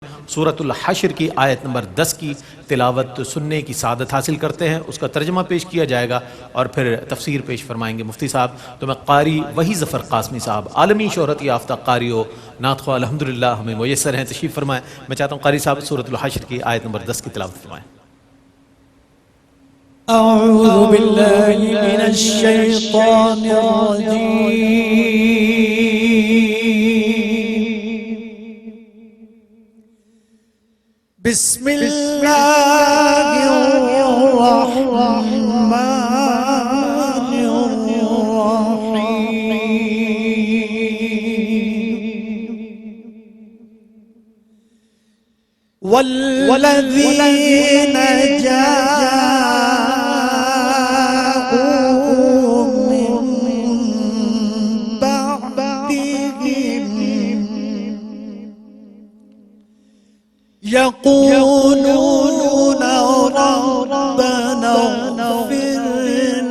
سورۃ الحشر کی آیت نمبر 10 کی تلاوت سننے کی سعادت حاصل کرتے ہیں، اس کا ترجمہ پیش کیا جائے گا اور پھر تفسیر پیش فرمائیں گے مفتی صاحب۔ تو میں قاری وحید ظفر قاسمی صاحب، عالمی شہرت یافتہ قاری و نعت خواہ الحمدللہ ہمیں میسر ہیں، تشریف فرمائیں۔ میں چاہتا ہوں قاری صاحب سورۃ الحشر کی آیت نمبر 10 کی تلاوت فرمائیں۔ اعوذ باللہ من الشیطان الرجیم، بسم اللہ الرحمن الرحیم، والذین جاءوا من بعدهم يقولون ربنا اغفر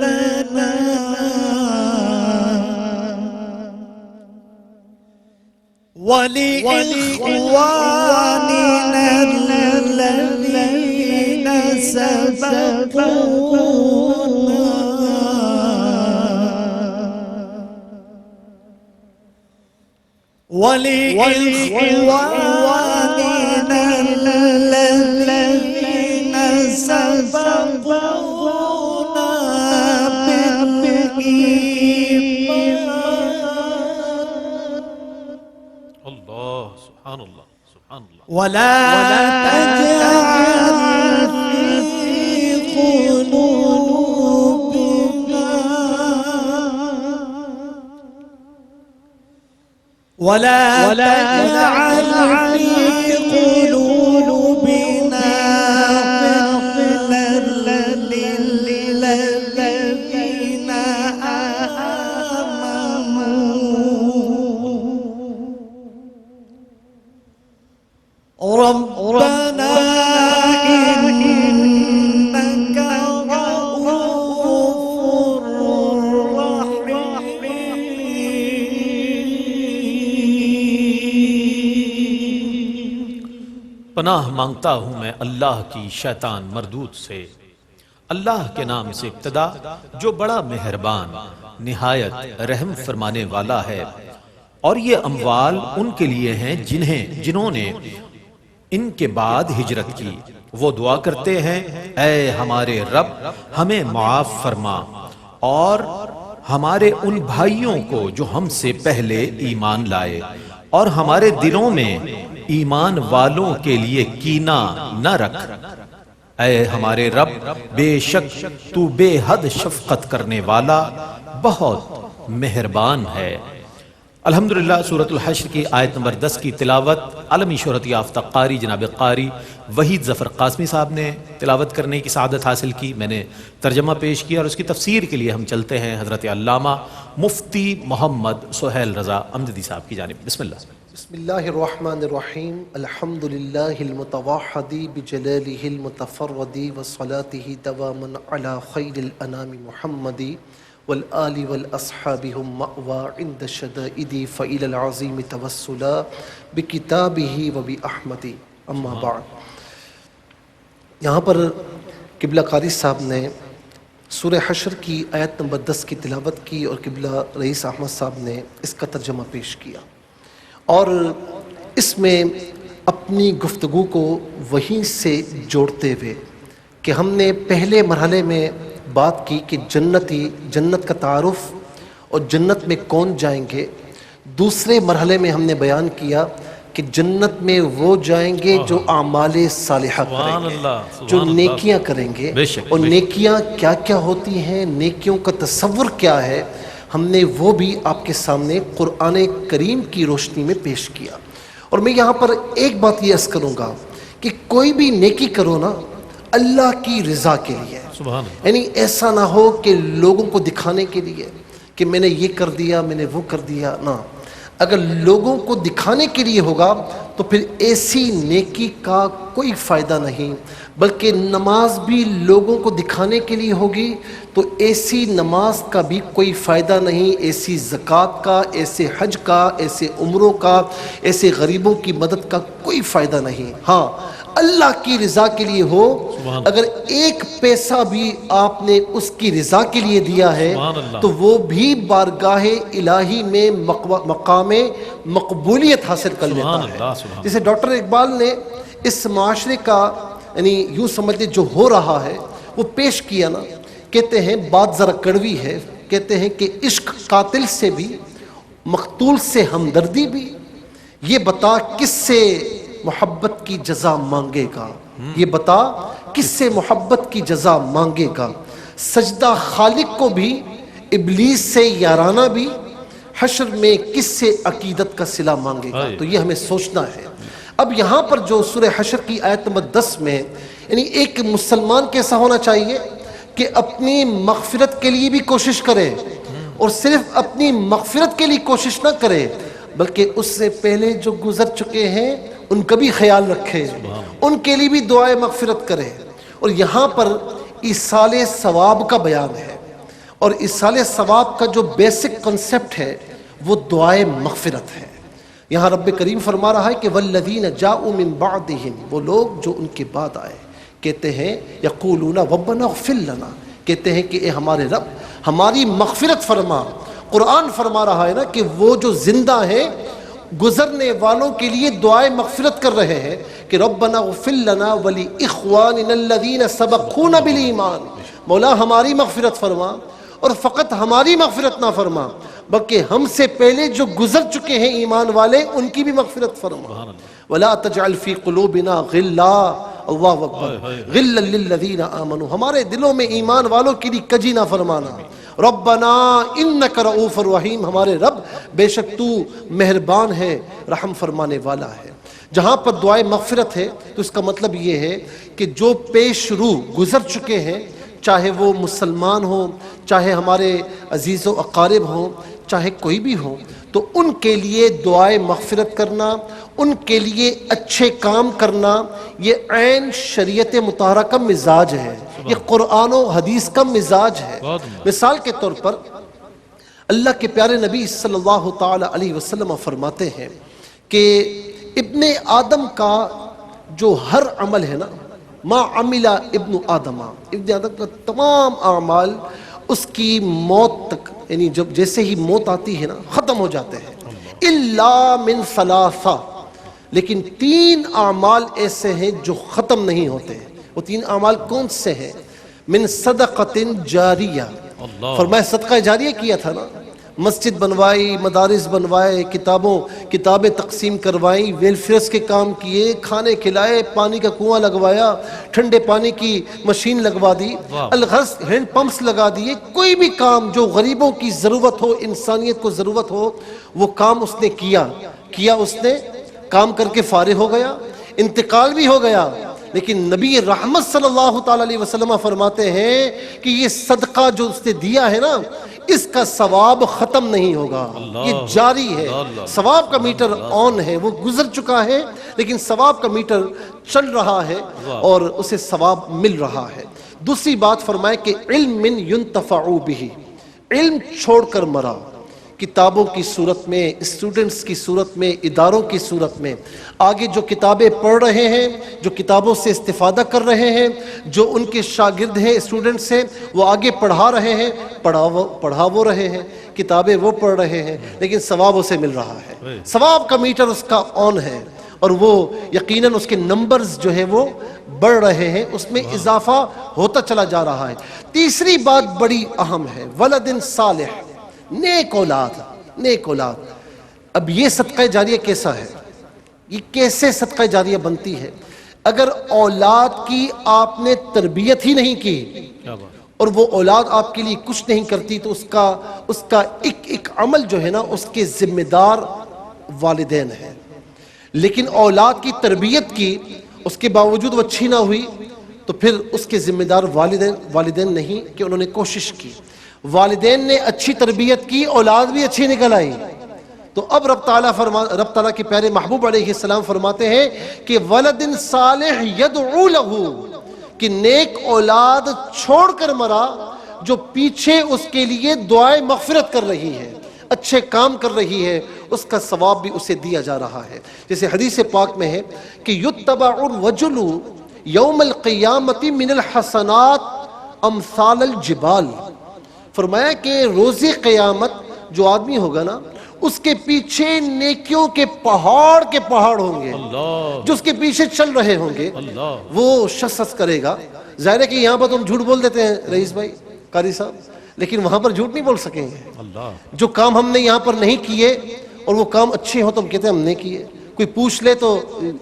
لنا ولإخواننا الذين سبقونا بالإيمان اللہ سبحان اللہ سبحان اللہ۔ ولا تجعل في قلوبنا غلا للذين آمنوا ربنا إنك رؤوف رحيم۔ پناہ مانگتا ہوں میں اللہ کی شیطان مردود سے، اللہ کے نام سے ابتدا جو بڑا مہربان نہایت رحم فرمانے والا ہے۔ اور یہ اموال ان کے لیے ہیں جنہوں نے ان کے بعد ہجرت کی، وہ دعا کرتے ہیں اے ہمارے رب ہمیں معاف فرما اور ہمارے ان بھائیوں کو جو ہم سے پہلے ایمان لائے، اور ہمارے دلوں میں ایمان والوں کے لیے کینہ نہ رکھ۔ اے ہمارے رب بے شک تو بے حد شفقت کرنے والا بہت مہربان ہے۔ الحمدللہ سورۃ الحشر کی آیت نمبر 10 کی تلاوت عالمی شہرت یافتہ قاری جناب قاری وحید ظفر قاسمی صاحب نے تلاوت کرنے کی سعادت حاصل کی، میں نے ترجمہ پیش کیا، اور اس کی تفسیر کے لیے ہم چلتے ہیں حضرت علامہ مفتی محمد سہیل رضا امجدی صاحب کی جانب۔ بسم اللہ۔ بسم اللہ الرحمن الرحیم، الحمد للہ المتوحد بجلالہ المتفرد وصلاته دواما علی خیر الانام محمد والآل والاصحاب هم مأوى عند الشدائد فإلى العظیم توسلا بکتابہ وبأحمد، اما بعد۔ یہاں پر قبلہ قاری صاحب نے سورہ حشر کی آیت نمبر 10 کی تلاوت کی، اور قبلہ رئیس احمد صاحب نے اس کا ترجمہ پیش کیا، اور اس میں اپنی گفتگو کو وہیں سے جوڑتے ہوئے کہ ہم نے پہلے مرحلے میں بات کی کہ جنت کا تعارف اور جنت میں کون جائیں گے، دوسرے مرحلے میں ہم نے بیان کیا کہ جنت میں وہ جائیں گے جو اعمال صالحہ کریں گے، جو نیکیاں کریں گے، اور نیکیاں کیا کیا ہوتی ہیں، نیکیوں کا تصور کیا ہے، ہم نے وہ بھی آپ کے سامنے قرآن کریم کی روشنی میں پیش کیا۔ اور میں یہاں پر ایک بات یہ عرض کروں گا کہ کوئی بھی نیکی کرو نا اللہ کی رضا کے لیے، یعنی ایسا نہ ہو کہ لوگوں کو دکھانے کے لیے کہ میں نے یہ کر دیا، میں نے وہ کر دیا، نہ۔ اگر لوگوں کو دکھانے کے لیے ہوگا تو پھر ایسی نیکی کا کوئی فائدہ نہیں، بلکہ نماز بھی لوگوں کو دکھانے کے لیے ہوگی تو ایسی نماز کا بھی کوئی فائدہ نہیں، ایسی زکوٰۃ کا، ایسے حج کا، ایسے عمروں کا، ایسے غریبوں کی مدد کا کوئی فائدہ نہیں۔ ہاں اللہ کی رضا کے لیے ہو، اگر ایک پیسہ بھی آپ نے اس کی رضا کے لیے دیا ہے تو وہ بھی بارگاہ الہی میں مقام مقبولیت حاصل کر لیتا ہے۔ جیسے ڈاکٹر اقبال نے اس معاشرے کا یعنی یوں سمجھ لیں جو ہو رہا ہے وہ پیش کیا نا، کہتے ہیں بات ذرا کڑوی ہے، کہتے ہیں کہ عشق قاتل سے بھی، مقتول سے ہمدردی بھی، یہ بتا کس سے محبت کی جزا مانگے گا، یہ بتا کس سے محبت کی جزا مانگے گا، سجدہ خالق کو بھی ابلیس سے یارانہ بھی، حشر میں کس سے عقیدت کا صلہ مانگے گا۔ تو یہ ہمیں سوچنا ہے۔ اب یہاں پر جو سورہ حشر کی آیت نمبر 10 میں یعنی ایک مسلمان کیسا ہونا چاہیے کہ اپنی مغفرت کے لیے بھی کوشش کرے، اور صرف اپنی مغفرت کے لیے کوشش نہ کرے بلکہ اس سے پہلے جو گزر چکے ہیں ان کا بھی خیال رکھے، ان کے لیے بھی دعائے مغفرت کرے۔ اور یہاں پر ایصال ثواب کا بیان ہے، اور ایصال ثواب کا جو بیسک کنسپٹ ہے وہ دعائے مغفرت ہے۔ یہاں رب کریم فرما رہا ہے کہ والذین جاؤوا من بعدہم، وہ لوگ جو ان کے بعد آئے کہتے ہیں یقولون ربنا اغفر لنا، کہتے ہیں کہ اے ہمارے رب ہماری مغفرت فرما۔ قرآن فرما رہا ہے نا کہ وہ جو زندہ ہیں گزرنے والوں کے لیے دعائے مغفرت کر رہے ہیں کہ ربنا اغفر لنا ولاخواننا الذین سبقونا بالایمان، مولا ہماری مغفرت فرما، اور فقط ہماری مغفرت نہ فرما بلکہ ہم سے پہلے جو گزر چکے ہیں ایمان والے ان کی بھی مغفرت فرما۔ ولا تجعل فی قلوبنا غلا، اللہ اکبر، غلا للذین آمنوا، ہمارے دلوں میں ایمان والوں کی بھی کجی نہ فرمانا۔ ربنا انک رؤوف الرحیم، ہمارے رب بے شک تو مہربان ہے، رحم فرمانے والا ہے۔ جہاں پر دعائے مغفرت ہے تو اس کا مطلب یہ ہے کہ جو پیش رو گزر چکے ہیں، چاہے وہ مسلمان ہوں، چاہے ہمارے عزیز و اقارب ہوں، چاہے کوئی بھی ہو، تو ان کے لیے دعائے مغفرت کرنا، ان کے لیے اچھے کام کرنا، یہ عین شریعت مطہرہ کا مزاج ہے، یہ قرآن و حدیث کا مزاج ہے۔ مثال کے طور پر اللہ کے پیارے نبی صلی اللہ تعالی علیہ وسلم فرماتے ہیں کہ ابن آدم کا جو ہر عمل ہے نا، ما عمل ابن آدم، ابن آدم کا تمام اعمال اس کی موت تک، یعنی جب جیسے ہی موت آتی ہے نا ختم ہو جاتے ہیں، الا من ثلاثہ، لیکن 3 اعمال ایسے ہیں جو ختم نہیں ہوتے ہیں۔ وہ 3 اعمال کون سے ہیں؟ من صدقۃ جاریہ، فرمایا صدقہ جاریہ کیا تھا نا، مسجد بنوائی، مدارس بنوائے، کتابیں تقسیم کروائی، ویلفیئرس کے کام کیے، کھانے کھلائے، پانی کا کنواں لگوایا، ٹھنڈے پانی کی مشین لگوا دی، الغرض ہینڈ پمپس لگا دیے، کوئی بھی کام جو غریبوں کی ضرورت ہو، انسانیت کو ضرورت ہو، وہ کام اس نے کیا اس نے کام کر کے فارغ ہو گیا، انتقال بھی ہو گیا۔ لیکن نبی رحمت صلی اللہ تعالی علیہ وسلم فرماتے ہیں کہ یہ صدقہ جو اس نے دیا ہے نا، اس کا ثواب ختم نہیں ہوگا، یہ جاری ہے، ثواب کا میٹر آن ہے، وہ گزر چکا ہے لیکن ثواب کا میٹر چل رہا ہے اور اسے ثواب مل رہا ہے۔ دوسری بات فرمائے کہ علم من ينتفع به، علم چھوڑ کر مرا، کتابوں کی صورت میں، اسٹوڈنٹس کی صورت میں، اداروں کی صورت میں، آگے جو کتابیں پڑھ رہے ہیں، جو کتابوں سے استفادہ کر رہے ہیں، جو ان کے شاگرد ہیں، اسٹوڈنٹس ہیں، وہ آگے پڑھا رہے ہیں، پڑھا وہ رہے ہیں، کتابیں وہ پڑھ رہے ہیں، لیکن ثواب اسے مل رہا ہے، ثواب کا میٹر اس کا آن ہے، اور وہ یقیناً اس کے نمبرز جو ہیں وہ بڑھ رہے ہیں، اس میں اضافہ ہوتا چلا جا رہا ہے۔ تیسری بات بڑی اہم ہے، ولد صالح، نیک اولاد۔ اب یہ صدقہ جاریہ کیسا ہے؟ یہ کیسے صدقہ جاریہ بنتی ہے؟ اگر اولاد کی آپ نے تربیت ہی نہیں کی اور وہ اولاد آپ کے لیے کچھ نہیں کرتی تو اس کا ایک عمل جو ہے نا اس کے ذمہ دار والدین ہیں۔ لیکن اولاد کی تربیت کی، اس کے باوجود وہ اچھی نہ ہوئی تو پھر اس کے ذمہ دار والدین نہیں کہ انہوں نے کوشش کی، والدین نے اچھی تربیت کی، اولاد بھی اچھی نکل آئی، تو اب رب تعالیٰ کے پیارے محبوب علیہ السلام فرماتے ہیں کہ ولد صالح یدعو لہو، کہ نیک اولاد چھوڑ کر مرا جو پیچھے اس کے لیے دعائے مغفرت کر رہی ہے، اچھے کام کر رہی ہے، اس کا ثواب بھی اسے دیا جا رہا ہے۔ جیسے حدیث پاک میں ہے کہ یتبع الرجل یوم القیامت من الحسنات امثال الجبال، فرمایا کہ روز قیامت جو آدمی ہوگا نا، اس کے پیچھے نیکیوں کے پہاڑ ہوں گے جو اس کے پیچھے چل رہے ہوں گے۔ وہ شخص کرے گا، ظاہر ہے کہ یہاں پر تم جھوٹ بول دیتے ہیں رئیس بھائی، قاری صاحب، لیکن وہاں پر جھوٹ نہیں بول سکیں گے۔ جو کام ہم نے یہاں پر نہیں کیے اور وہ کام اچھے ہوں تو ہم کہتے ہیں ہم نے کیے، کوئی پوچھ لے تو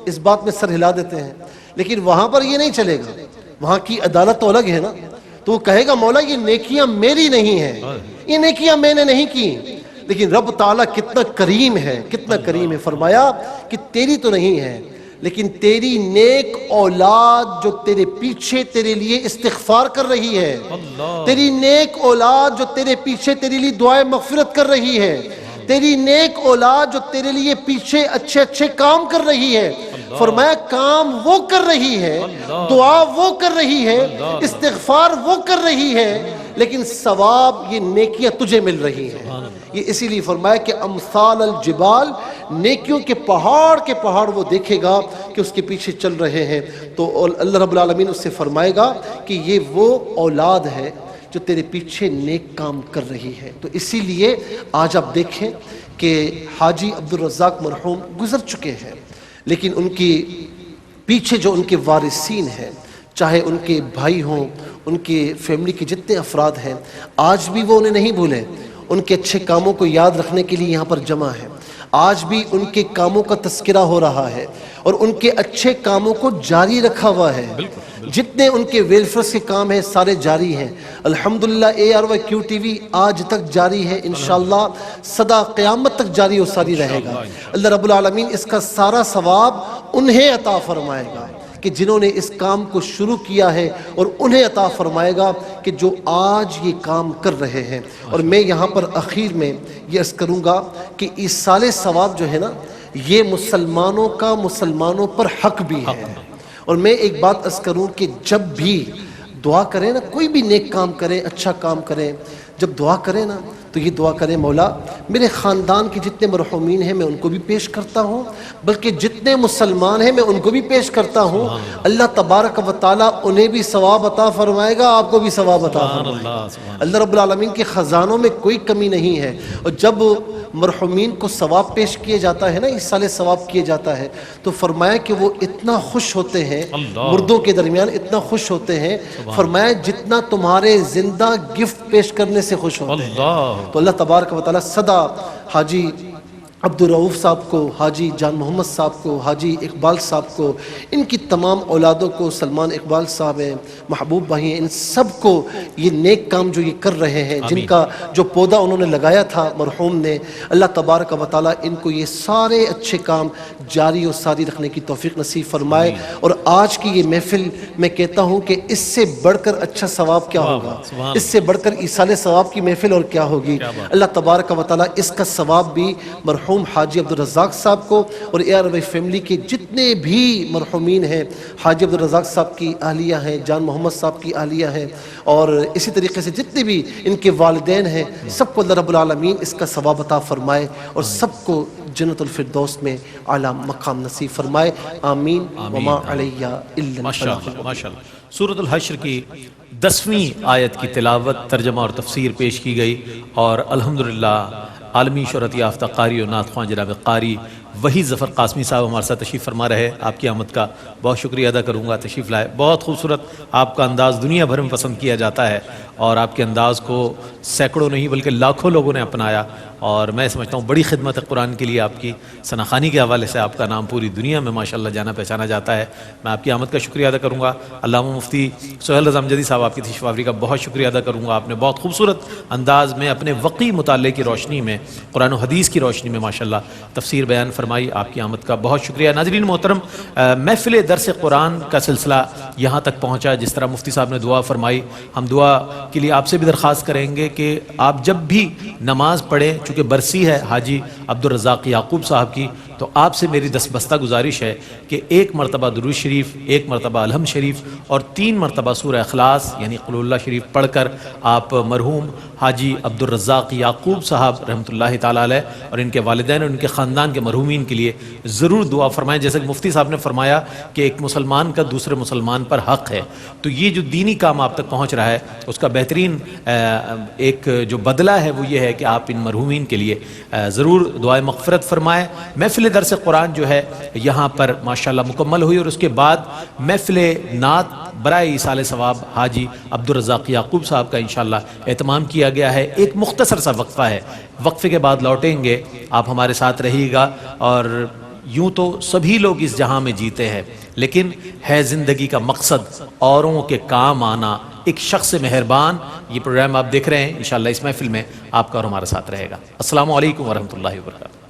اس بات میں سر ہلا دیتے ہیں، لیکن وہاں پر یہ نہیں چلے گا، وہاں کی عدالت تو الگ ہے نا۔ تو وہ کہے گا مولا یہ نیکیاں میری نہیں ہیں، یہ نیکیاں میں نے نہیں کی، لیکن رب تعالیٰ کتنا کریم ہے، کتنا کریم ہے، فرمایا کہ تیری تو نہیں ہے، لیکن تیری نیک اولاد جو تیرے پیچھے تیرے لیے استغفار کر رہی ہے، تیری نیک اولاد جو تیرے پیچھے تیرے لیے دعائیں مغفرت کر رہی ہے، تیری نیک اولاد جو تیرے لیے پیچھے اچھے اچھے کام کر رہی ہے، فرمایا کام وہ کر رہی ہے، دعا وہ کر رہی ہے، استغفار وہ کر رہی ہے، لیکن ثواب یہ نیکیاں تجھے مل رہی ہیں۔ یہ اسی لیے فرمایا کہ امثال الجبال، نیکیوں کے پہاڑ وہ دیکھے گا کہ اس کے پیچھے چل رہے ہیں، تو اللہ رب العالمین اس سے فرمائے گا کہ یہ وہ اولاد ہے جو تیرے پیچھے نیک کام کر رہی ہے۔ تو اسی لیے آج آپ دیکھیں کہ حاجی عبدالرزاق مرحوم گزر چکے ہیں، لیکن ان کی پیچھے جو ان کے وارثین ہیں، چاہے ان کے بھائی ہوں، ان کے فیملی کے جتنے افراد ہیں، آج بھی وہ انہیں نہیں بھولے، ان کے اچھے کاموں کو یاد رکھنے کے لیے یہاں پر جمع ہے، آج بھی ان کے کاموں کا تذکرہ ہو رہا ہے اور ان کے اچھے کاموں کو جاری رکھا ہوا ہے۔ جتنے ان کے ویلفیئر کے کام ہیں سارے جاری ہیں، الحمدللہ ARY QTV آج تک جاری ہے، انشاءاللہ صدا قیامت تک جاری و ساری رہے گا۔ اللہ رب العالمین اس کا سارا ثواب انہیں عطا فرمائے گا کہ جنہوں نے اس کام کو شروع کیا ہے، اور انہیں عطا فرمائے گا کہ جو آج یہ کام کر رہے ہیں۔ اور میں یہاں پر اخیر میں یہ عرض کروں گا کہ ایصال ثواب جو ہے نا، یہ مسلمانوں کا مسلمانوں پر حق بھی ہے۔ اور میں ایک بات عرض کروں کہ جب بھی دعا کریں نا، کوئی بھی نیک کام کریں، اچھا کام کریں، جب دعا کریں نا تو یہ دعا کریں مولا میرے خاندان کے جتنے مرحومین ہیں میں ان کو بھی پیش کرتا ہوں، بلکہ جتنے مسلمان ہیں میں ان کو بھی پیش کرتا ہوں، اللہ تبارک و تعالیٰ انہیں بھی ثواب عطا فرمائے گا، آپ کو بھی ثواب عطا فرمائے گا۔ اللہ رب العالمین کے خزانوں میں کوئی کمی نہیں ہے۔ اور جب مرحومین کو ثواب پیش کیے جاتا ہے نا، ایصال ثواب کیے جاتا ہے، تو فرمایا کہ وہ اتنا خوش ہوتے ہیں، مردوں کے درمیان اتنا خوش ہوتے ہیں، فرمایا جتنا تمہارے زندہ گفٹ پیش کرنے سے خوش ہوتے ہیں۔ تو اللہ تبارک و تعالیٰ صدا حاجی عبدالرؤوف صاحب کو، حاجی جان محمد صاحب کو، حاجی اقبال صاحب کو، ان کی تمام اولادوں کو، سلمان اقبال صاحب ہیں، محبوب بھائی ہیں، ان سب کو یہ نیک کام جو یہ کر رہے ہیں، جن کا جو پودا انہوں نے لگایا تھا مرحوم نے، اللہ تبارک و تعالیٰ ان کو یہ سارے اچھے کام جاری و ساری رکھنے کی توفیق نصیب فرمائے۔ اور آج کی یہ محفل میں کہتا ہوں کہ اس سے بڑھ کر اچھا ثواب کیا ہوگا، اس سے بڑھ کر ایصال ثواب کی محفل اور کیا ہوگی۔ اللہ تبارک و تعالیٰ اس کا ثواب بھی مرحوم حاجی عبدالرزاق صاحب کو اور ARY فیملی کے جتنے بھی مرحومین ہیں، حاجی عبدالرزاق صاحب کی اہلیہ ہیں، جان محمد صاحب کی اہلیہ ہیں، اور اسی طریقے سے جتنے بھی ان کے والدین ہیں، سب کو اللہ رب العالمین اس کا ثواب عطا فرمائے اور سب کو جنت الفردوس میں اعلیٰ مقام نصیب فرمائے، آمین وما علیہ الا ماشاءاللہ ماشاءاللہ۔ سورۃ الحشر کی 10ویں آیت کی تلاوت، ترجمہ اور تفسیر پیش کی گئی، اور الحمدللہ عالمی شہرت یافتہ قاری و نعت خواں جناب قاری وحید ظفر قاسمی صاحب ہمارے ساتھ تشریف فرما رہے۔ آپ کی آمد کا بہت شکریہ ادا کروں گا، تشریف لائے، بہت خوبصورت آپ کا انداز دنیا بھر میں پسند کیا جاتا ہے، اور آپ کے انداز کو سینکڑوں نہیں بلکہ لاکھوں لوگوں نے اپنایا، اور میں سمجھتا ہوں بڑی خدمت قرآن کے لیے آپ کی ثناخوانی کے حوالے سے آپ کا نام پوری دنیا میں ماشاءاللہ جانا پہچانا جاتا ہے۔ میں آپ کی آمد کا شکریہ ادا کروں گا۔ علامہ مفتی سہیل رضا امجدی صاحب آپ کی تشریف آوری کا بہت شکریہ ادا کروں گا۔ آپ نے بہت خوبصورت انداز میں اپنے وقی مطالعے کی روشنی میں، قرآن و حدیث کی روشنی میں ماشاءاللہ تفسیر بیان فرمایا۔ فرمائی، آپ کی آمد کا بہت شکریہ۔ ناظرین محترم، محفل درس قرآن کا سلسلہ یہاں تک پہنچا۔ جس طرح مفتی صاحب نے دعا فرمائی، ہم دعا کے لیے آپ سے بھی درخواست کریں گے کہ آپ جب بھی نماز پڑھیں، چونکہ برسی ہے حاجی عبدالرزاق یعقوب صاحب کی، تو آپ سے میری دستبستہ گزارش ہے کہ 1 مرتبہ درود شریف، 1 مرتبہ الحمد شریف اور 3 مرتبہ سورہ اخلاص یعنی قل اللہ شریف پڑھ کر آپ مرحوم حاجی عبدالرزاق یعقوب صاحب رحمۃ اللہ تعالیٰ علیہ اور ان کے والدین اور ان کے خاندان کے مرحومین کے لیے ضرور دعا فرمائیں۔ جیسے کہ مفتی صاحب نے فرمایا کہ ایک مسلمان کا دوسرے مسلمان پر حق ہے، تو یہ جو دینی کام آپ تک پہنچ رہا ہے اس کا بہترین ایک جو بدلہ ہے وہ یہ ہے کہ آپ ان مرحومین کے لیے ضرور دعائے مغفرت فرمائیں۔ محفل درس قرآن جو ہے یہاں پر ماشاءاللہ مکمل ہوئی، اور اس کے بعد محفل نعت برائے ایصال ثواب حاجی عبدالرزاق یعقوب صاحب کا انشاءاللہ اہتمام کیا گیا ہے۔ ایک مختصر سا وقفہ ہے، وقفے کے بعد لوٹیں گے، آپ ہمارے ساتھ رہیے گا۔ اور یوں تو سبھی لوگ اس جہاں میں جیتے ہیں، لیکن ہے زندگی کا مقصد اوروں کے کام آنا، ایک شخص مہربان۔ یہ پروگرام آپ دیکھ رہے ہیں، انشاءاللہ اس محفل میں آپ کا اور ہمارا ساتھ رہے گا۔ السلام علیکم ورحمۃ اللہ وبرکاتہ۔